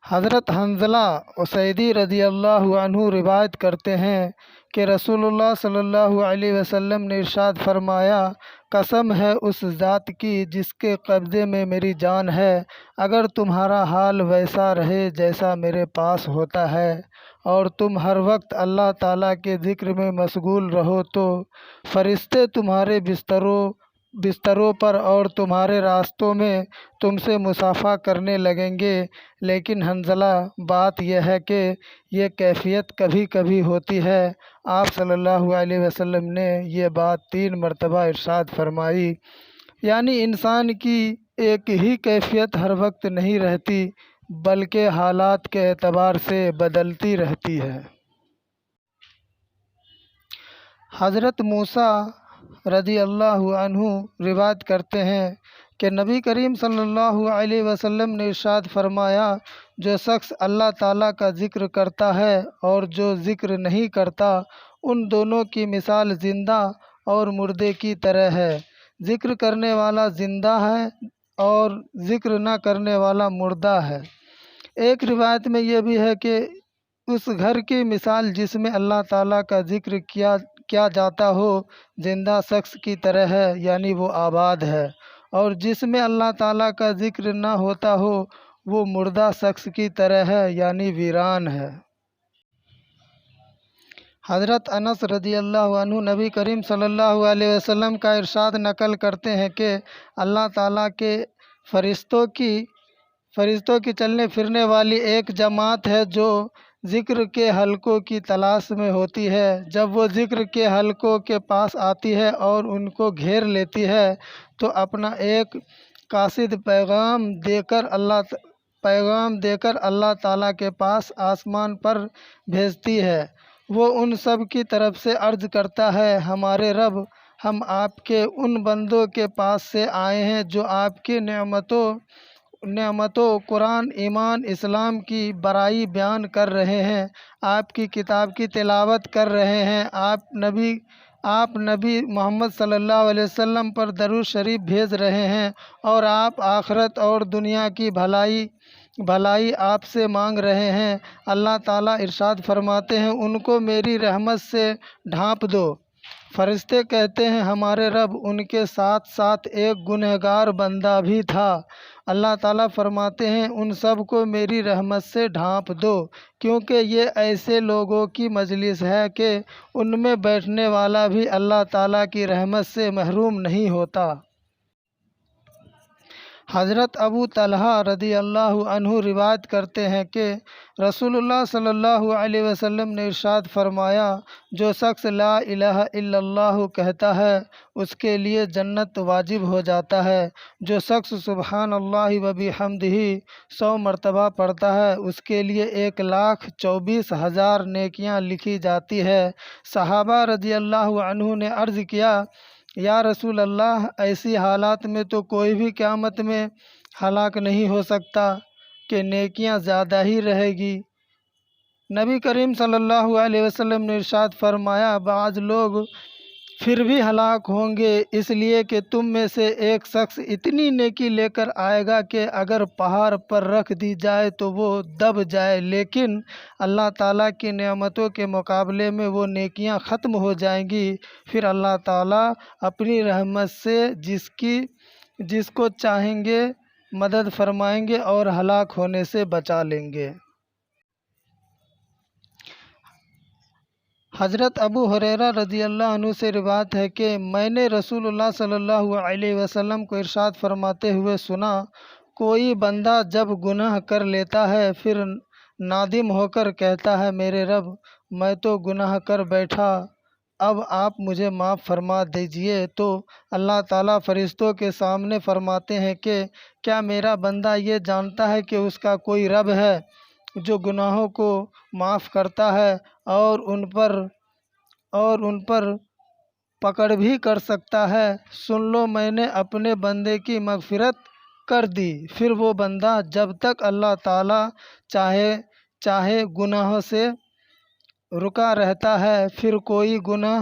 حضرت حنظلہ اسیدی رضی اللہ عنہ روایت کرتے ہیں کہ رسول اللہ صلی اللہ علیہ وسلم نے ارشاد فرمایا، قسم ہے اس ذات کی جس کے قبضے میں میری جان ہے، اگر تمہارا حال ویسا رہے جیسا میرے پاس ہوتا ہے اور تم ہر وقت اللہ تعالیٰ کے ذکر میں مشغول رہو تو فرشتے تمہارے بستروں پر اور تمہارے راستوں میں تم سے مصافحہ کرنے لگیں گے۔ لیکن حنظلہ، بات یہ ہے کہ یہ کیفیت کبھی کبھی ہوتی ہے۔ آپ صلی اللہ علیہ وسلم نے یہ بات 3 مرتبہ ارشاد فرمائی، یعنی انسان کی ایک ہی کیفیت ہر وقت نہیں رہتی بلکہ حالات کے اعتبار سے بدلتی رہتی ہے۔ حضرت موسیٰ رضی اللہ عنہ روایت کرتے ہیں کہ نبی کریم صلی اللہ علیہ وسلم نے ارشاد فرمایا، جو شخص اللہ تعالیٰ کا ذکر کرتا ہے اور جو ذکر نہیں کرتا، ان دونوں کی مثال زندہ اور مردے کی طرح ہے۔ ذکر کرنے والا زندہ ہے اور ذکر نہ کرنے والا مردہ ہے۔ ایک روایت میں یہ بھی ہے کہ اس گھر کی مثال جس میں اللہ تعالیٰ کا ذکر کیا جاتا ہو زندہ شخص کی طرح ہے، یعنی وہ آباد ہے، اور جس میں اللہ تعالیٰ کا ذکر نہ ہوتا ہو وہ مردہ شخص کی طرح ہے، یعنی ویران ہے۔ حضرت انس رضی اللہ عنہ نبی کریم صلی اللہ علیہ وسلم کا ارشاد نقل کرتے ہیں کہ اللہ تعالیٰ کے فرشتوں کی چلنے پھرنے والی ایک جماعت ہے جو ذکر کے حلقوں کی تلاش میں ہوتی ہے۔ جب وہ ذکر کے حلقوں کے پاس آتی ہے اور ان کو گھیر لیتی ہے تو اپنا ایک قاصد پیغام دے کر اللہ تعالیٰ کے پاس آسمان پر بھیجتی ہے۔ وہ ان سب کی طرف سے عرض کرتا ہے، ہمارے رب، ہم آپ کے ان بندوں کے پاس سے آئے ہیں جو آپ کی نعمتوں قرآن، ایمان، اسلام کی بڑائی بیان کر رہے ہیں، آپ کی کتاب کی تلاوت کر رہے ہیں، آپ نبی محمد صلی اللہ علیہ وسلم پر درود شریف بھیج رہے ہیں، اور آپ آخرت اور دنیا کی بھلائی آپ سے مانگ رہے ہیں۔ اللہ تعالیٰ ارشاد فرماتے ہیں، ان کو میری رحمت سے ڈھانپ دو۔ فرشتے کہتے ہیں، ہمارے رب، ان کے ساتھ ساتھ ایک گنہگار بندہ بھی تھا۔ اللہ تعالیٰ فرماتے ہیں، ان سب کو میری رحمت سے ڈھانپ دو، کیونکہ یہ ایسے لوگوں کی مجلس ہے کہ ان میں بیٹھنے والا بھی اللہ تعالیٰ کی رحمت سے محروم نہیں ہوتا۔ حضرت ابو طلحہ رضی اللہ عنہ روایت کرتے ہیں کہ رسول اللہ صلی اللہ علیہ وسلم نے ارشاد فرمایا، جو شخص لا الہ الا اللہ کہتا ہے اس کے لیے جنت واجب ہو جاتا ہے۔ جو شخص سبحان اللہ و بحمدہ 100 مرتبہ پڑھتا ہے اس کے لیے 1,24,000 نیکیاں لکھی جاتی ہے۔ صحابہ رضی اللہ عنہ نے عرض کیا، یا رسول اللہ، ایسی حالات میں تو کوئی بھی قیامت میں ہلاک نہیں ہو سکتا کہ نیکیاں زیادہ ہی رہے گی۔ نبی کریم صلی اللہ علیہ وسلم نے ارشاد فرمایا، بعض لوگ پھر بھی ہلاک ہوں گے، اس لیے کہ تم میں سے ایک شخص اتنی نیکی لے کر آئے گا کہ اگر پہاڑ پر رکھ دی جائے تو وہ دب جائے، لیکن اللہ تعالیٰ کی نعمتوں کے مقابلے میں وہ نیکیاں ختم ہو جائیں گی۔ پھر اللہ تعالیٰ اپنی رحمت سے جس کو چاہیں گے مدد فرمائیں گے اور ہلاک ہونے سے بچا لیں گے۔ حضرت ابو ہریرہ رضی اللہ عنہ سے روایت ہے کہ میں نے رسول اللہ صلی اللہ علیہ وسلم کو ارشاد فرماتے ہوئے سنا، کوئی بندہ جب گناہ کر لیتا ہے پھر نادم ہو کر کہتا ہے، میرے رب، میں تو گناہ کر بیٹھا، اب آپ مجھے معاف فرما دیجئے، تو اللہ تعالیٰ فرشتوں کے سامنے فرماتے ہیں کہ کیا میرا بندہ یہ جانتا ہے کہ اس کا کوئی رب ہے جو گناہوں کو معاف کرتا ہے اور ان پر پکڑ بھی کر سکتا ہے؟ سن لو، میں نے اپنے بندے کی مغفرت کر دی۔ پھر وہ بندہ جب تک اللہ تعالیٰ چاہے گناہوں سے رکا رہتا ہے، پھر کوئی گناہ